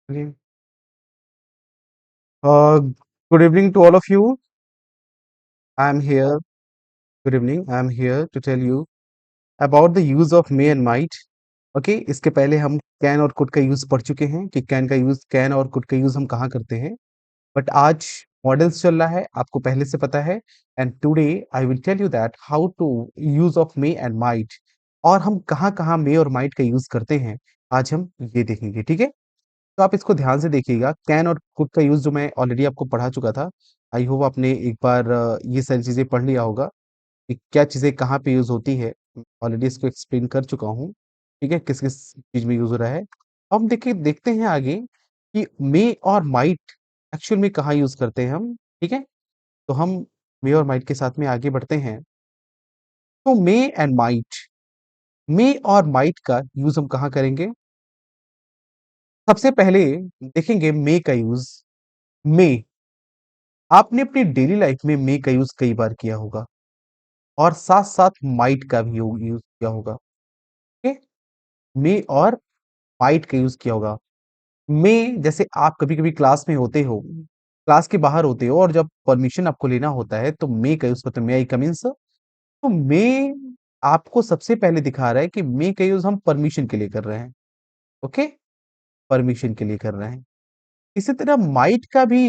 Okay. Good evening to all of you. I am here. Good evening. I am here to tell you about the use of may and might. Okay, इसके पहले हम can और could का use पढ़ चुके हैं कि can और कुड का यूज हम कहाँ करते हैं। बट आज मॉडल्स चल रहा है, आपको पहले से पता है। And today I will tell you that how to use of may and might, और हम कहाँ कहाँ मे और माइट का यूज करते हैं, आज हम ये देखेंगे। ठीक है, तो आप इसको ध्यान से देखिएगा। कैन और कुड का यूज जो मैं ऑलरेडी आपको पढ़ा चुका था। आई होप आपने एक बार ये सारी चीजें पढ़ लिया होगा कि क्या चीजें कहाँ पे यूज होती है। ऑलरेडी इसको एक्सप्लेन कर चुका हूँ। ठीक है, किस किस चीज में यूज हो रहा है। अब हम देखिए देखते हैं आगे कि मे और माइट एक्चुअल में कहाँ यूज करते हैं हम। ठीक है, तो हम मे और माइट के साथ में आगे बढ़ते हैं। तो मे और माइट का यूज हम कहाँ करेंगे। सबसे पहले देखेंगे मे का यूज। मे, आपने अपनी डेली लाइफ में मे का यूज कई बार किया होगा, और साथ साथ माइट का भी यूज किया होगा। ओके, मे और माइट का यूज किया होगा। मे, जैसे आप कभी कभी क्लास में होते हो, क्लास के बाहर होते हो, और जब परमिशन आपको लेना होता है तो मे का यूज करते हो, मे आई कम इन सर। तो मे आपको सबसे पहले दिखा रहा है कि मे का यूज हम परमिशन के लिए कर रहे हैं। ओके, परमिशन के लिए कर रहे हैं। इसी तरह माइट का भी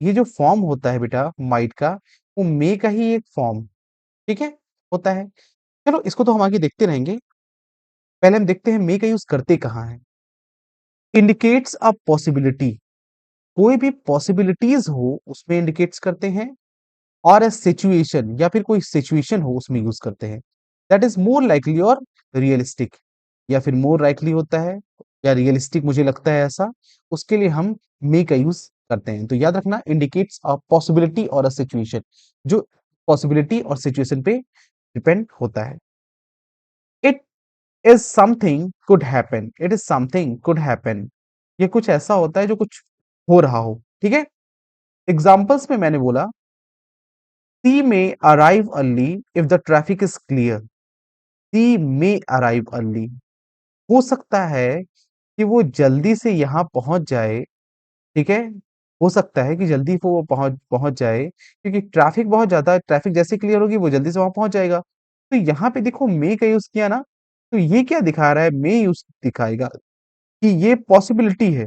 ये जो फॉर्म होता है बेटा, माइट का, वो मे का ही एक फॉर्म, ठीक है, होता है। चलो इसको तो हम आगे देखते रहेंगे। पहले हम देखते हैं मे का यूज करते कहाँ है। इंडिकेट्स अ पॉसिबिलिटी, कोई भी पॉसिबिलिटीज हो उसमें इंडिकेट्स करते हैं। और अ सिचुएशन, या फिर कोई सिचुएशन हो उसमें यूज करते हैं। दैट इज मोर लाइकली और रियलिस्टिक, या फिर मोर लाइकली होता है या रियलिस्टिक, मुझे लगता है ऐसा, उसके लिए हम मे का यूज करते हैं। तो याद रखना, इंडिकेट्स अ पॉसिबिलिटी और अ सिचुएशन, जो पॉसिबिलिटी और सिचुएशन पे डिपेंड होता है। It is something could happen, it is something could happen, ये कुछ ऐसा होता है जो कुछ हो रहा हो। ठीक है, एग्जाम्पल्स में मैंने बोला, she may arrive early if the traffic is clear. She may arrive early, हो सकता है कि वो जल्दी से यहाँ पहुंच जाए। ठीक है, हो सकता है कि जल्दी वो पहुंच पहुंच जाए, क्योंकि ट्रैफिक बहुत ज्यादा है। ट्रैफिक जैसे क्लियर होगी वो जल्दी से वहां पहुंच जाएगा। तो यहाँ पे देखो मे का यूज किया ना, तो ये क्या दिखा रहा है, मे यूज दिखाएगा कि ये पॉसिबिलिटी है।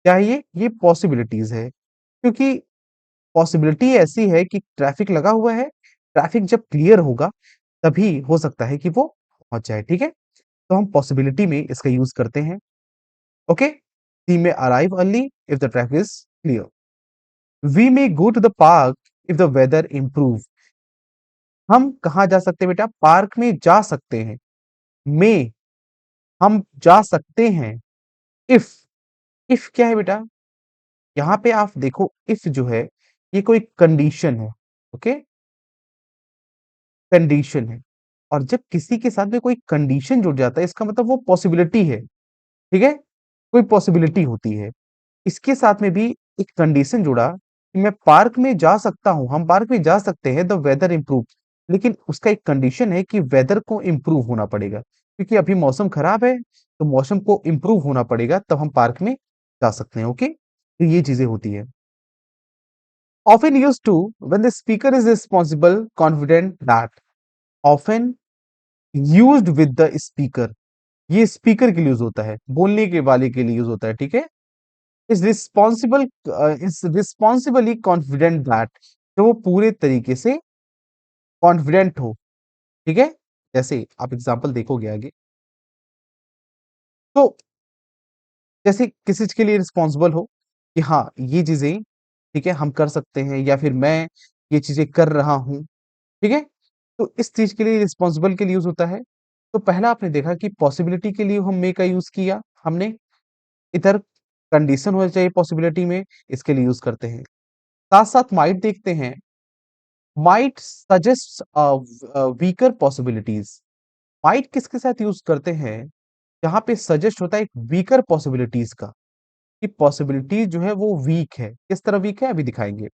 क्या है ये पॉसिबिलिटीज है, क्योंकि पॉसिबिलिटी ऐसी है कि ट्रैफिक लगा हुआ है, ट्रैफिक जब क्लियर होगा तभी हो सकता है कि वो पहुंच जाए। ठीक है, तो हम पॉसिबिलिटी में इसका यूज करते हैं। Okay, we may arrive early if the traffic is clear. We may go to the park if the weather improve. हम कहाँ जा सकते हैं बेटा, पार्क में जा सकते हैं। मे, हम जा सकते हैं। इफ, इफ क्या है बेटा, यहाँ पे आप देखो, इफ जो है ये कोई कंडीशन है। ओके, कंडीशन है, और जब किसी के साथ में कोई कंडीशन जुड़ जाता है इसका मतलब वो पॉसिबिलिटी है। ठीक है, कोई पॉसिबिलिटी होती है। इसके साथ में भी एक कंडीशन जुड़ा कि मैं पार्क में जा सकता हूं, हम पार्क में जा सकते हैं, द वेदर इंप्रूव। लेकिन उसका एक कंडीशन है कि वेदर को इंप्रूव होना पड़ेगा, क्योंकि अभी मौसम खराब है, तो मौसम को इंप्रूव होना पड़ेगा तब हम पार्क में जा सकते हैं। ओके, तो ये चीजें होती है। Often use to when the speaker is responsible confident that. Often used with the speaker, ये स्पीकर के लिए यूज होता है, बोलने के वाले के लिए यूज होता है। ठीक है, इज रिस्पॉन्सिबली कॉन्फिडेंट दैट, तो वो पूरे तरीके से कॉन्फिडेंट हो। ठीक है, जैसे आप एग्जांपल देखोगे आगे, तो जैसे किसी चीज के लिए रिस्पॉन्सिबल हो कि हाँ ये चीजें, ठीक है, हम कर सकते हैं, या फिर मैं ये चीजें कर रहा हूं। ठीक है, तो इस चीज के लिए रिस्पॉन्सिबल के लिए यूज होता है। तो पहला आपने देखा कि पॉसिबिलिटी के लिए हम मे का यूज किया हमने, इधर कंडीशन होना चाहिए पॉसिबिलिटी में, इसके लिए यूज करते हैं। साथ साथ माइट देखते हैं, might suggest weaker possibilities. Might किसके साथ यूज करते हैं, जहां पे सजेस्ट होता है एक वीकर पॉसिबिलिटीज का, कि पॉसिबिलिटी जो है वो वीक है। किस तरह वीक है अभी दिखाएंगे।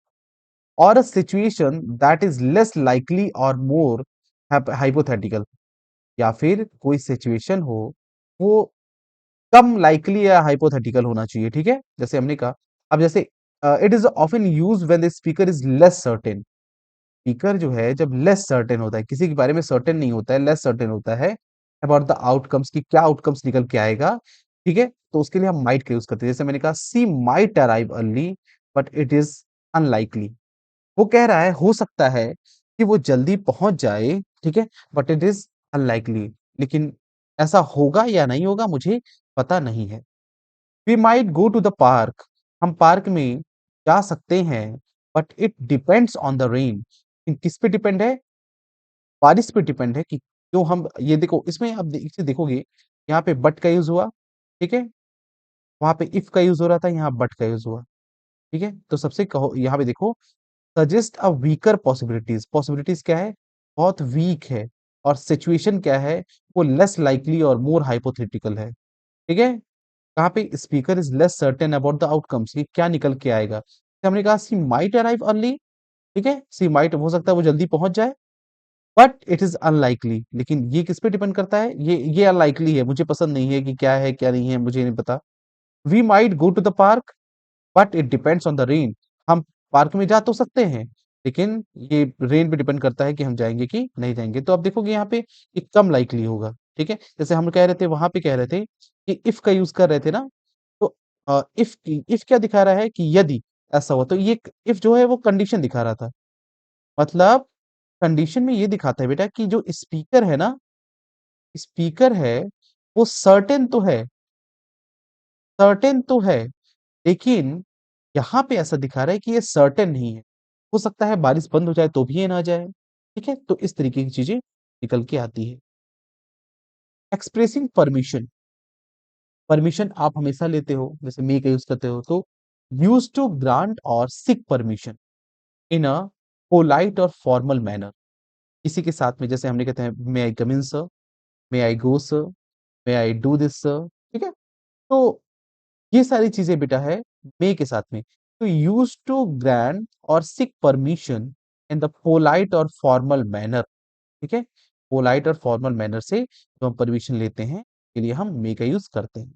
और a situation that is less likely और मोर हाइपोथेटिकल, या फिर कोई सिचुएशन हो वो कम लाइकली या हाइपोथेटिकल होना चाहिए, ठीक है, जैसे हमने कहा। अब जैसे it is often use when the speaker is less certain. Speaker जो है जब लेस सर्टेन होता है, किसी के बारे में सर्टेन नहीं होता है, लेस सर्टेन होता है अबाउट द आउटकम्स, की क्या आउटकम्स निकल के आएगा, ठीक है, तो उसके लिए हम माइट का यूज करते हैं। जैसे मैंने कहा she might arrive early but it is unlikely. वो कह रहा है हो सकता है कि वो जल्दी पहुंच जाए, ठीक है, बट इट इज अनलाइकली, लेकिन ऐसा होगा या नहीं होगा मुझे पता नहीं है। We might go to the park, हम पार्क में जा सकते हैं, but it depends on the rain. किस पे डिपेंड है? बारिश पे डिपेंड है कि जो हम ये देखो इसमें आप इसे देखोगे, यहाँ पे बट का यूज हुआ, ठीक है, वहां पे इफ का यूज हो रहा था, यहाँ बट का यूज हुआ, ठीक है, तो सबसे कहो यहाँ पे देखो suggest a weaker possibilities. Possibilities क्या है? बहुत वीक है। और सिचुएशन क्या है? वो लेस लाइकली और मोर हाइपोथेटिकल है, ठीक है। कहाँ पे speaker is less certain about the outcomes, ये क्या निकल के आएगा। तो हमने कहा सी माइट अराइव अर्ली, ठीक है, सी माइट हो सकता है वो जल्दी पहुंच जाए, बट इट इज अनलाइकली, लेकिन ये किस पे डिपेंड करता है? ये अनलाइकली है, मुझे पसंद नहीं है कि क्या है क्या नहीं है, मुझे नहीं पता। We might go to the park but it depends on the rain. हम पार्क में जा तो सकते हैं, लेकिन ये रेन पे डिपेंड करता है कि हम जाएंगे कि नहीं जाएंगे। तो आप देखोगे यहाँ पे ये कम लाइकली होगा, ठीक है। जैसे हम कह रहे थे वहां पे कह रहे थे कि इफ का यूज कर रहे थे ना, तो इफ क्या दिखा रहा है कि यदि ऐसा हो, तो ये इफ जो है वो कंडीशन दिखा रहा था। मतलब कंडीशन में ये दिखाता है बेटा कि जो स्पीकर है ना, स्पीकर है वो सर्टेन तो है, लेकिन यहाँ पे ऐसा दिखा रहा है कि ये सर्टेन नहीं है। हो सकता है बारिश बंद हो जाए तो भी ये ना जाए, ठीक है, तो इस तरीके की चीजें निकल के आती है। एक्सप्रेसिंग परमिशन, परमिशन आप हमेशा लेते हो, जैसे मे का यूज करते हो, तो use to grant or seek permission in a polite or formal manner. इसी के साथ में जैसे हमने कहते हैं may I come in sir, may I go sir, may I do this sir, ठीक है। तो ये सारी चीजें बेटा है मे के साथ में। तो use to grant or seek permission in the polite or formal manner, ठीक है, पोलाइट और फॉर्मल मैनर से जो हम परमिशन लेते हैं के लिए हम मे का यूज करते हैं।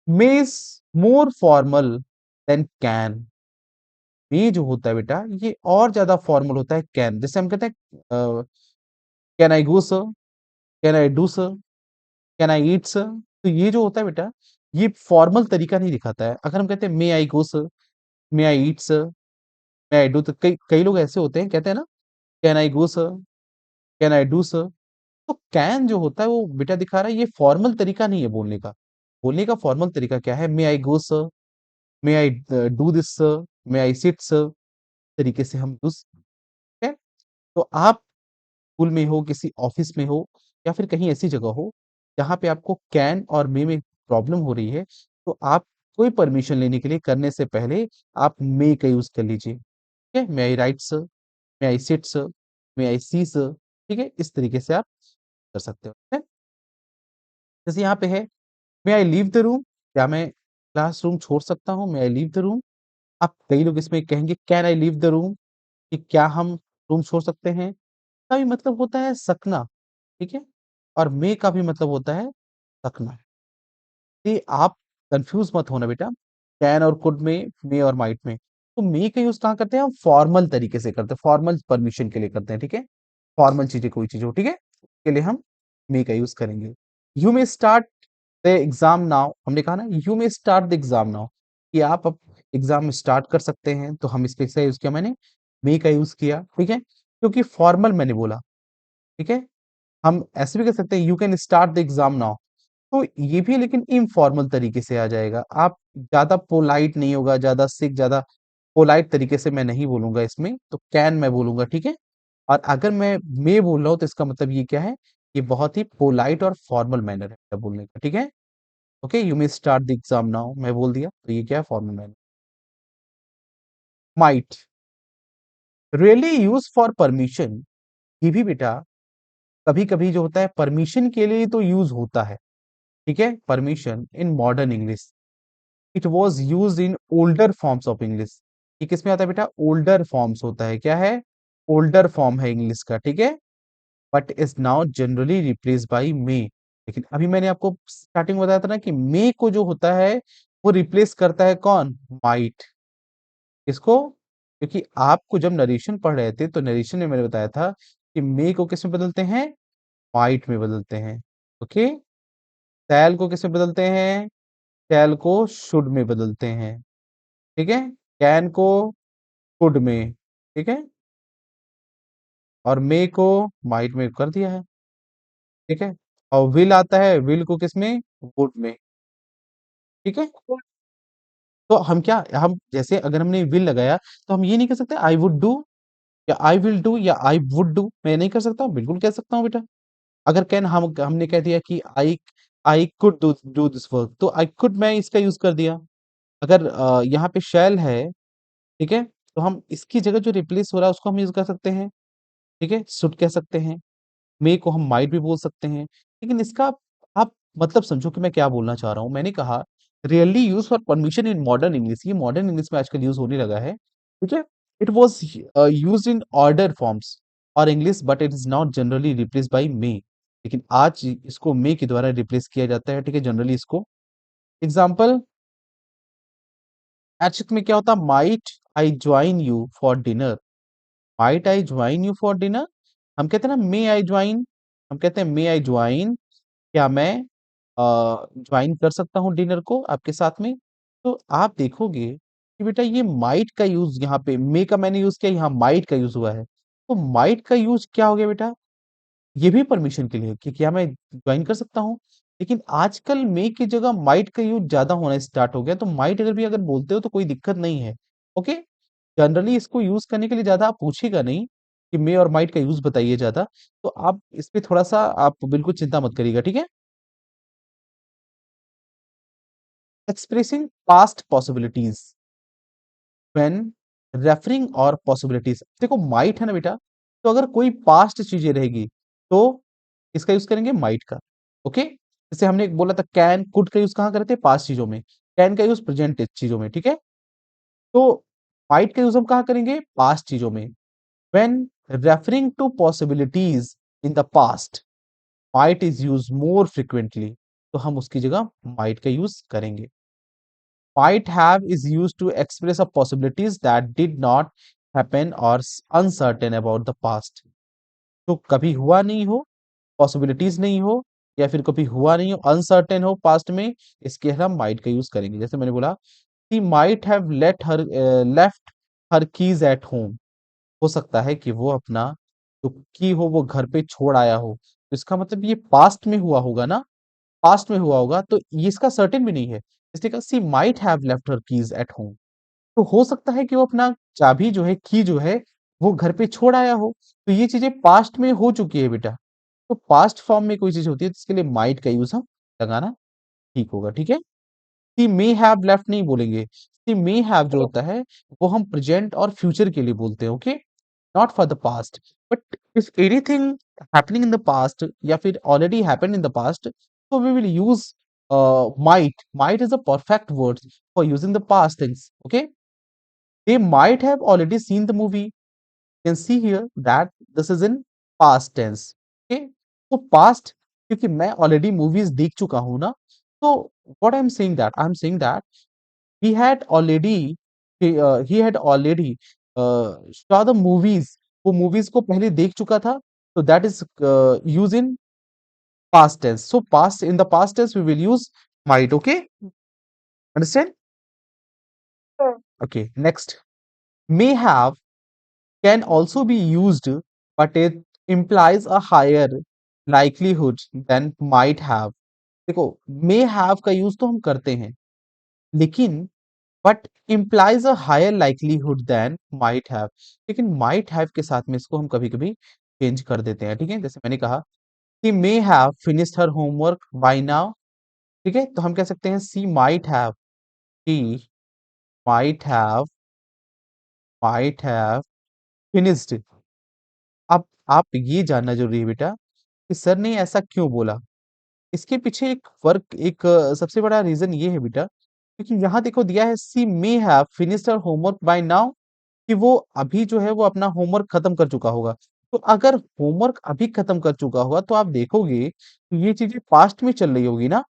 May is more formal than can. May जो होता है बेटा ये और ज्यादा फॉर्मल होता है कैन। जैसे हम कहते हैं can I go sir, can I do sir, can I eat sir. तो ये जो होता है बेटा ये फॉर्मल तरीका नहीं दिखाता है। अगर हम कहते हैं may I go sir, may I eat sir, may I do, तो कई कई लोग ऐसे होते हैं कहते हैं ना can I go sir, can I do sir. तो कैन जो होता है वो बेटा दिखा रहा है ये फॉर्मल तरीका नहीं है बोलने का। बोलने का फॉर्मल तरीका क्या है? May I go sir, may I do this sir, may I sit sir, तरीके से हम यूज है। तो आप स्कूल में हो, किसी ऑफिस में हो, या फिर कहीं ऐसी जगह हो जहाँ पे आपको कैन और मे में प्रॉब्लम हो रही है, तो आप कोई परमिशन लेने के लिए करने से पहले आप मे का यूज कर लीजिए, ठीक है। May I write sir, may I sit sir, may I see sir, ठीक है, इस तरीके से आप कर सकते हो, ठीक है। जैसे यहाँ पे है may I leave the room, क्या मैं क्लासरूम छोड़ सकता हूँ? मे आई लीव द रूम। अब कई लोग इसमें कहेंगे can I leave the room, कि क्या हम रूम छोड़ सकते हैं। का भी मतलब होता है सकना, ठीक है, और मे का भी मतलब होता है सकना। ये आप कंफ्यूज मत होना बेटा, कैन और कुड में, मे और माइट में। तो मे का यूज कहाँ करते हैं? हम फॉर्मल तरीके से करते हैं, फॉर्मल परमिशन के लिए करते हैं, ठीक है। फॉर्मल चीजें कोई चीज हो, ठीक है, उसके लिए हम मे का यूज करेंगे। You may start the exam now, हमने कहा ना you may start the exam now, कि आप अब एग्जाम स्टार्ट कर सकते हैं, तो हम इसके से यूज किया, मैंने मे का यूज किया, ठीक है, क्योंकि फॉर्मल मैंने बोला, ठीक है। हम ऐसे भी कर सकते हैं you can start the exam now, तो ये भी लेकिन इनफॉर्मल तरीके से आ जाएगा। आप ज्यादा पोलाइट नहीं होगा, ज्यादा सिक, ज्यादा पोलाइट तरीके से मैं नहीं बोलूंगा इसमें, तो कैन मैं बोलूंगा, ठीक है। और अगर मैं मे बोल रहा हूं तो इसका मतलब ये क्या है? ये बहुत ही पोलाइट और फॉर्मल मैनर है बोलने का, ठीक है। Okay, you may start the exam now मैं बोल दिया, तो ये क्या है? Formal manner. Might really use for permission, ये भी बेटा कभी कभी जो होता है परमिशन के लिए तो यूज होता है, ठीक है, permission in modern English. It was use in older forms of English. ये किसमें आता है बेटा? ओल्डर फॉर्म्स होता है, क्या है? ओल्डर फॉर्म है इंग्लिश का, ठीक है, but is now generally replace by may. लेकिन अभी मैंने आपको स्टार्टिंग में बताया था ना कि मे को जो होता है वो रिप्लेस करता है कौन? माइट। इसको, क्योंकि आपको जब नरेशन पढ़ रहे थे तो नरेशन में मैंने बताया था कि मे को किस में बदलते हैं? माइट में बदलते हैं। ओके। शैल को किस में बदलते हैं? शैल को शुड में बदलते हैं। ठीक है। कैन को कुड में। ठीक है। और मे को माइट में कर दिया है। ठीक है। और विल आता है, विल को किस में? वुड में। ठीक है। तो हम क्या, हम जैसे अगर हमने विल लगाया तो हम ये नहीं कर सकते आई वुड डू या आई विल डू या आई वुड डू? मैं नहीं कर सकता हूँ, बिल्कुल कह सकता हूँ बेटा। अगर कैन हम हमने कह दिया कि I could do do this work, तो आई कुड मैं इसका यूज कर दिया। अगर यहाँ पे शैल है, ठीक है, तो हम इसकी जगह जो रिप्लेस हो रहा है उसको हम यूज कर सकते हैं। ठीक है, शुड कह सकते हैं। मे को हम माइट भी बोल सकते हैं। लेकिन इसका आप मतलब समझो कि मैं क्या बोलना चाह रहा हूँ। मैंने कहा really use for permission in modern English, ये मॉडर्न इंग्लिश में आजकल यूज होने लगा है। ठीक है। It was use in order forms or English, but it is not generally replace by may. लेकिन आज इसको मे के द्वारा रिप्लेस किया जाता है। ठीक है, जनरली इसको। एग्जाम्पल, एक्चुअली में क्या होता? Might I join you for dinner. Might I join you for dinner. हम कहते हैं ना मे आई ज्वाइन, हम कहते हैं मे आई ज्वाइन, क्या मैं ज्वाइन कर सकता हूँ डिनर को आपके साथ में? तो आप देखोगे कि बेटा ये माइट का यूज, यहाँ पे मे का मैंने यूज किया, यहाँ माइट का यूज हुआ है। तो माइट का यूज क्या हो गया बेटा? ये भी परमिशन के लिए कि क्या मैं ज्वाइन कर सकता हूँ। लेकिन आजकल मे की जगह माइट का यूज ज्यादा होना स्टार्ट हो गया, तो माइट अगर भी अगर बोलते हो तो कोई दिक्कत नहीं है। ओके। जनरली इसको यूज करने के लिए ज्यादा आप पूछेगा नहीं कि मे और माइट का यूज बताइए ज्यादा। तो आप इस पे थोड़ा सा आप बिल्कुल चिंता मत करिएगा। ठीक है। Expressing past possibilities when referring और पॉसिबिलिटीज, देखो माइट है ना बेटा, तो अगर कोई पास्ट चीजें रहेगी तो इसका यूज करेंगे माइट का। ओके। जैसे हमने बोला था कैन कुड का यूज कहाँ करते हैं? पास्ट चीजों में। कैन का यूज प्रेजेंट चीजों में। ठीक है। तो माइट का यूज हम कहाँ करेंगे? पास्ट चीजों में। When referring to possibilities in the past, might is use more frequently, तो हम उसकी जगह माइट का यूज करेंगे। might have is used to express a possibilities that did not happen or uncertain about the past। तो कभी हुआ नहीं हो, पॉसिबिलिटीज नहीं हो, या फिर कभी हुआ नहीं हो, अनसर्टेन हो पास्ट में, इसके हम माइट का यूज करेंगे। जैसे मैंने बोला he might have left her keys at home. हो सकता है कि वो अपना जो की हो वो घर पे छोड़ आया हो, तो इसका मतलब ये पास्ट में हुआ होगा ना। पास्ट में हुआ होगा तो ये इसका सर्टेन भी नहीं है, इसलिए कहा she might have left her keys at home. तो हो सकता है कि वो अपना चाबी जो है, की जो है, वो घर पे छोड़ आया हो। तो ये चीजें पास्ट में हो चुकी है बेटा। तो पास्ट फॉर्म में कोई चीज होती है तो इसके लिए माइट का यूज हम लगाना ठीक होगा। ठीक है। सी मे हैव लेफ्ट नहीं बोलेंगे। सी मे हैव जो होता है वो हम प्रेजेंट और फ्यूचर के लिए बोलते हैं। Okay, not for the past. But if anything happening in the past या फिर already happened in the past, so we will use might. Might is a perfect word for using the past things. Okay, they might have already seen the movie. You can see here that this is in past tense. Okay, so past, क्योंकि मैं already movies देख चुका हूं ना, तो what I'm saying that I'm saying that he had already he had already saw the movies, वो movies को पहले देख चुका था, तो that is use in past tense. So past, in the past tense we will use might. Okay, understand? Okay, next, may have can also be used, but it implies a higher likelihood than might have। देखो may have का use तो हम करते हैं, लेकिन but implies a higher likelihood than might have। लेकिन might have के साथ में इसको हम कभी कभी चेंज कर देते हैं। ठीक है, जैसे मैंने कहा कि may have finished her homework by now। ठीक है, तो हम कह सकते हैं she might have, she might have, might have finished। अब आप ये जानना जरूरी है बेटा कि सर ने ऐसा क्यों बोला। इसके पीछे एक वर्क, एक सबसे बड़ा रीजन ये है बेटा, क्योंकि यहाँ देखो दिया है she may have finished her homework by now, कि वो अभी जो है वो अपना होमवर्क खत्म कर चुका होगा। तो अगर होमवर्क अभी खत्म कर चुका होगा तो आप देखोगे कि ये चीजें पास्ट में चल रही होगी ना।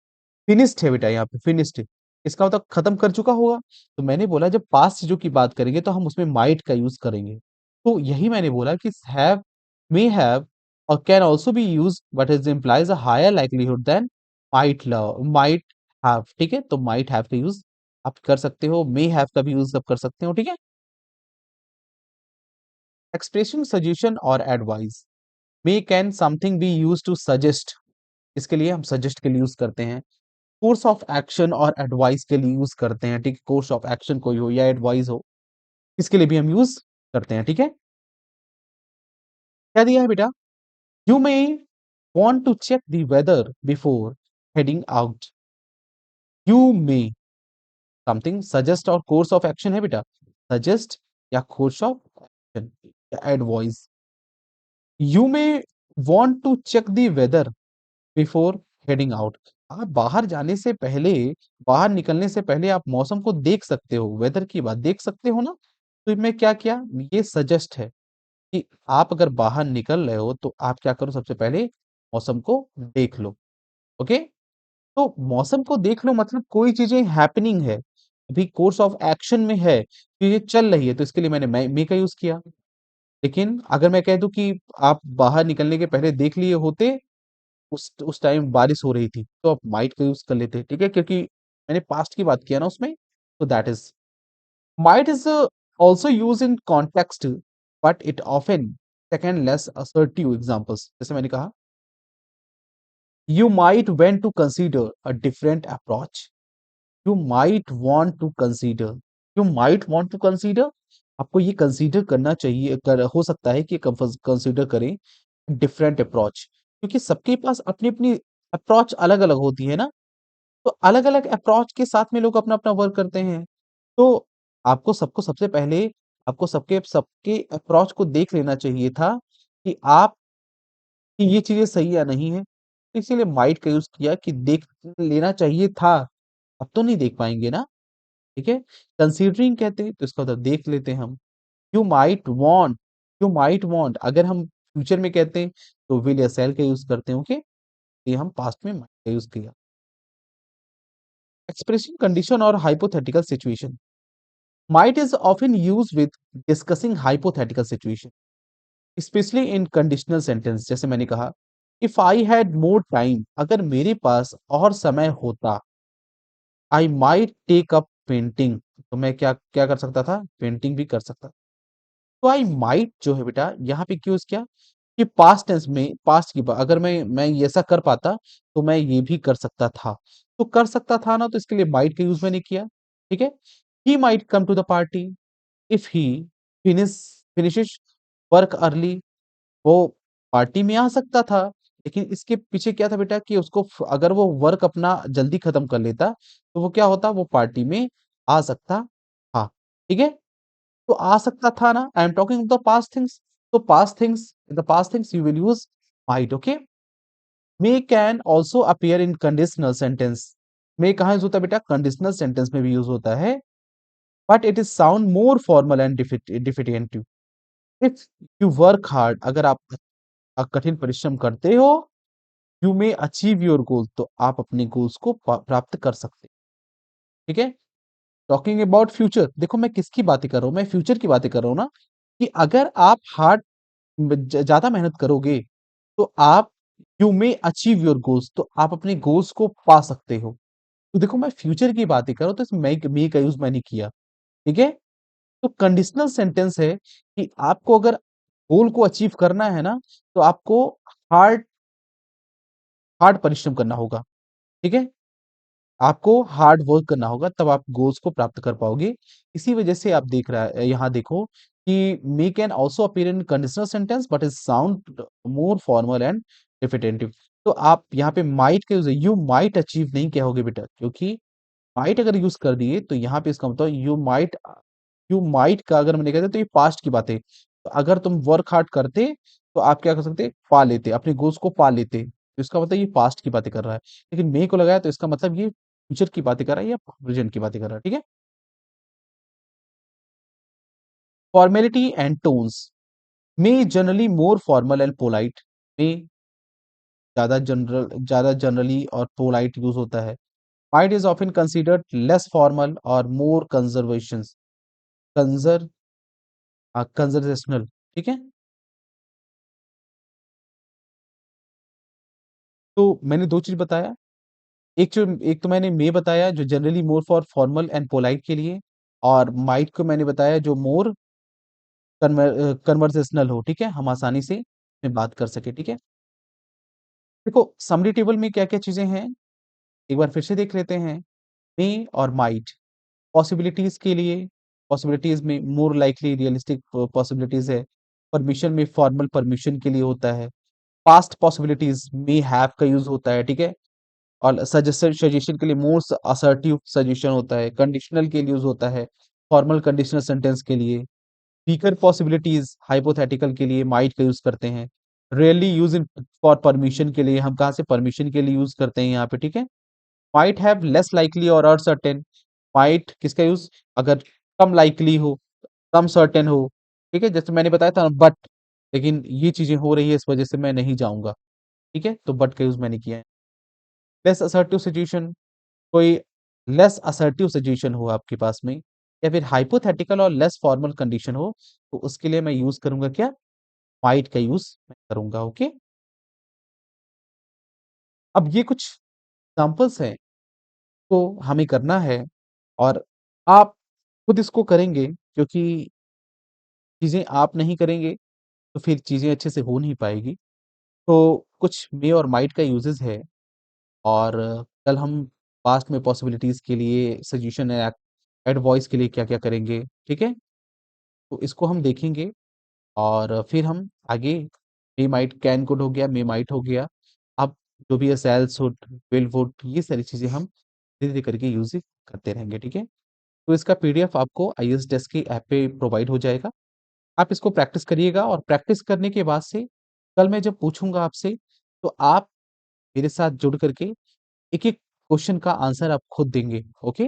फिनिश्ड है बेटा, यहाँ पे फिनिश्ड। इसका मतलब खत्म कर चुका होगा। तो मैंने बोला जब पास्ट चीजों की बात करेंगे तो हम उसमें माइट का यूज करेंगे। तो यही मैंने बोला कि हैव, मे हैव और can also be use but it implies a higher likelihood than might love, might have. ठीक है, तो माइट हैव का यूज आप कर सकते हो, मे हैव का भी यूज आप कर सकते हो। ठीक है। एक्सप्रेशन सजेशन और advice. May can something be use to suggest, इसके लिए हम सजेस्ट के लिए यूज करते हैं। कोर्स ऑफ एक्शन और एडवाइस के लिए यूज करते हैं। ठीक है, कोर्स ऑफ एक्शन कोई हो या एडवाइस हो, इसके लिए भी हम यूज करते हैं। ठीक है। क्या दिया है बेटा? You may want to check the weather before heading out. You may something suggest और course of action है बेटा। suggest या course of action या advice। You may want to check the weather before heading out। आप बाहर जाने से पहले, बाहर निकलने से पहले आप मौसम को देख सकते हो, वेदर की बात देख सकते हो ना। तो मैं क्या किया, ये सजेस्ट है कि आप अगर बाहर निकल रहे हो तो आप क्या करो, सबसे पहले मौसम को देख लो। ओके। तो मौसम को देख लो मतलब कोई चीजें हैपनिंग है, अभी कोर्स ऑफ एक्शन में है, चीजें चल रही है, तो इसके लिए मैंने मे का यूज किया। लेकिन अगर मैं कह दूं कि आप बाहर निकलने के पहले देख लिए होते, उस टाइम बारिश हो रही थी, तो आप माइट का यूज कर लेते। ठीक है, क्योंकि मैंने पास्ट की बात किया ना उसमें। तो that is might is also use in context but it often second less assertive examples. जैसे मैंने कहा, you might went to consider a different approach. You might want to consider, you might want to consider, आपको ये consider करना चाहिए, हो सकता है कि कंसीडर करें डिफरेंट अप्रोच, क्योंकि सबके पास अपनी अपनी अप्रोच अलग अलग होती है ना। तो अलग अलग अप्रोच के साथ में लोग अपना अपना वर्क करते हैं। तो आपको सबको सबसे पहले, आपको सबके सबके अप्रोच को देख लेना चाहिए था कि आप, कि ये चीजें सही या नहीं है। तो इसीलिए माइट का यूज किया कि देख लेना चाहिए था। अब तो नहीं देख पाएंगे ना। ठीक है। कंसीडरिंग कहते हैं तो इसका मतलब देख लेते हैं हम। You might want, you might want अगर हम फ्यूचर में कहते हैं तो विल या सेल का यूज करते हैं। ओके, ये हम पास्ट में माइट का यूज किया। एक्सप्रेसिंग कंडीशन और hypothetical situation. Might is often use with discussing hypothetical situation, specially in conditional sentence. जैसे मैंने कहा, if I had more time, अगर मेरे पास और समय होता, I might take up painting, तो मैं क्या क्या कर सकता था, पेंटिंग भी कर सकता। तो आई माइट जो है बेटा यहाँ पे क्यों यूज किया, कि पास्ट टेंस में, पास्ट की बात, अगर मैं ये ऐसा कर पाता तो मैं ये भी कर सकता था। तो कर सकता था ना, तो इसके लिए माइट का यूज मैंने किया। ठीक है। He might come to the party if he finish finishes work early. वो पार्टी में आ सकता था, लेकिन इसके पीछे क्या था बेटा कि उसको अगर वो वर्क अपना जल्दी खत्म कर लेता तो वो क्या होता, वो पार्टी में आ सकता था। ठीक है। तो आ सकता था ना, I am talking the past things. तो past things, in the past things you will use might. Okay. May can also appear in conditional sentence. May कहाँ यूज होता है बेटा, कंडीशनल सेंटेंस में भी यूज होता है, but it is sound more formal and deferential. If you work hard, अगर आप कठिन परिश्रम करते हो, you may achieve your goal, तो आप अपने गोल्स को प्राप्त कर सकते हैं। ठीक है। टॉकिंग अबाउट फ्यूचर, देखो मैं किसकी बातें कर रहा हूँ, मैं फ्यूचर की बातें कर रहा हूँ ना। कि अगर आप हार्ड, ज्यादा मेहनत करोगे तो आप, you may achieve your goals, तो आप अपने गोल्स को पा सकते हो। तो देखो मैं फ्यूचर की बातें कर रहा हूँ, तो इसमें मे का यूज मैंने किया। ठीक है। तो कंडीशनल सेंटेंस है कि आपको अगर गोल को अचीव करना है ना, तो आपको हार्ड हार्ड परिश्रम करना होगा। ठीक है। आपको हार्ड वर्क करना होगा, तब आप गोल्स को प्राप्त कर पाओगे। इसी वजह से आप देख रहा है यहाँ देखो कि मे can also appear in conditional sentence but is sound more formal and definitive. तो आप यहाँ पे माइट का यूज, यू माइट अचीव नहीं कहोगे बेटा, क्योंकि माइट अगर यूज कर दिए तो यहाँ पे इसका मतलब यू माइट का अगर मैंने कहते तो ये पास्ट की बात है। तो अगर तुम वर्क हार्ड करते तो आप क्या कर सकते, पा लेते, अपने गोल्स को पा लेते। तो इसका मतलब ये पास्ट की बातें कर रहा है। लेकिन मे को लगाया तो इसका मतलब ये फ्यूचर की बातें कर रहा है या प्रेजेंट की बातें कर रहा है। ठीक है। Formality and tones. May generally more formal and polite. May ज्यादा जनरली और पोलाइट यूज होता है। Might is often considered less formal और मोर कंजर्वेशन कंजर कंजर्वेशनल। ठीक है। तो मैंने दो चीज बताया। एक तो मैंने मे बताया जो generally more for formal and polite के लिए, और माइट को मैंने बताया जो मोर कन्वर्सेशनल हो। ठीक है, हम आसानी से में बात कर सके। ठीक है। देखो समरी टेबल में क्या क्या चीजें हैं, एक बार फिर से देख लेते हैं। मे और माइट पॉसिबिलिटीज के लिए, पॉसिबिलिटीज में मोर लाइकली रियलिस्टिक पॉसिबिलिटीज है। परमिशन में फॉर्मल परमिशन के लिए होता है। पास्ट पॉसिबिलिटीज में हैव का यूज होता है। ठीक है। और सजेशन सजेशन के लिए मोर असर्टिव सजेशन होता है। कंडीशनल के लिए यूज होता है, फॉर्मल कंडीशनल सेंटेंस के लिए। वीकर पॉसिबिलिटीज हाइपोथेटिकल के लिए माइट का यूज करते हैं। Rarely use in for permission के लिए, हम कहाँ से परमिशन के लिए यूज करते हैं यहाँ पे। ठीक है। माइट हैव लेस लाइकली और अनसर्टेन। माइट किसका यूज, अगर कम लाइकली हो, कम सर्टेन हो। ठीक है, जैसे मैंने बताया था ना, बट लेकिन ये चीजें हो रही है इस वजह से मैं नहीं जाऊंगा। ठीक है, तो बट का यूज मैंने किया है। लेस असर्टिव सिचुएशन, कोई लेस असर्टिव सिचुएशन हो आपके पास में, या फिर हाइपोथेटिकल और लेस फॉर्मल कंडीशन हो, तो उसके लिए मैं यूज करूंगा क्या, माइट का यूज मैं करूंगा। ओके। अब ये कुछ एग्जाम्पल्स हैं तो हमें करना है, और आप खुद इसको करेंगे, क्योंकि चीजें आप नहीं करेंगे तो फिर चीजें अच्छे से हो नहीं पाएगी। तो कुछ मे और माइट का यूजेस है, और कल हम पास्ट में पॉसिबिलिटीज के लिए सजेशन एड वॉइस के लिए क्या क्या करेंगे। ठीक है, तो इसको हम देखेंगे, और फिर हम आगे मे माइट कैन कुड हो गया, मे माइट हो गया। अब जो भी है सेल्स वुड, विल वुड, ये सारी चीजें हम धीरे धीरे करके यूज करते रहेंगे। ठीक है। तो इसका पीडीएफ आपको आईएएस डेस्क की ऐप पे प्रोवाइड हो जाएगा। आप इसको प्रैक्टिस करिएगा, और प्रैक्टिस करने के बाद से कल मैं जब पूछूंगा आपसे, तो आप मेरे साथ जुड़ करके एक एक क्वेश्चन का आंसर आप खुद देंगे। ओके।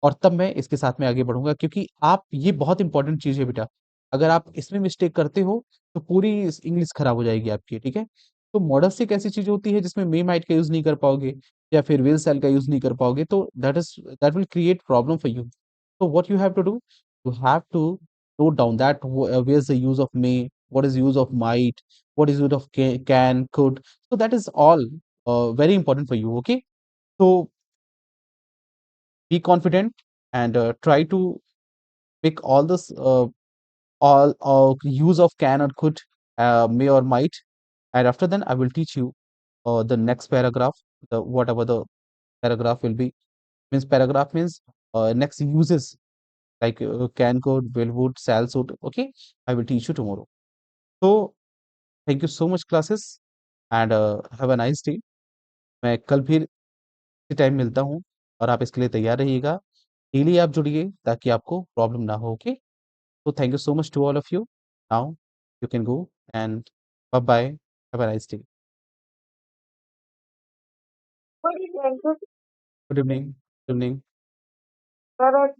और तब मैं इसके साथ में आगे बढ़ूंगा, क्योंकि आप, ये बहुत इंपॉर्टेंट चीज है बेटा। अगर आप इसमें मिस्टेक करते हो तो पूरी इंग्लिश खराब हो जाएगी आपकी। ठीक है। तो मॉडल से एक ऐसी चीज होती है जिसमें मे माइट का यूज नहीं कर पाओगे, या फिर विल सेल का यूज नहीं कर पाओगे, तो that will create problem for you. So what you have to do, you have to note down that where's the use of may, what is use of might, what is use of can, could. So that is all very important for you. Okay. So be confident, and try to pick all this all use of can or could, may or might, and after then I will teach you the next paragraph, the whatever the paragraph will be. Means paragraph means next uses, like can could, will would, shall should. Okay, I will teach you tomorrow. So thank you so much classes, and have a nice day. मैं कल फिर इसी time मिलता हूँ, और आप इसके लिए तैयार रहिएगा। डेली आप जुड़िए ताकि आपको प्रॉब्लम ना हो। Okay. So thank you so much to all of you. Now you can go, and bye bye. Have a nice day. What is Android Good evening. Good evening. product?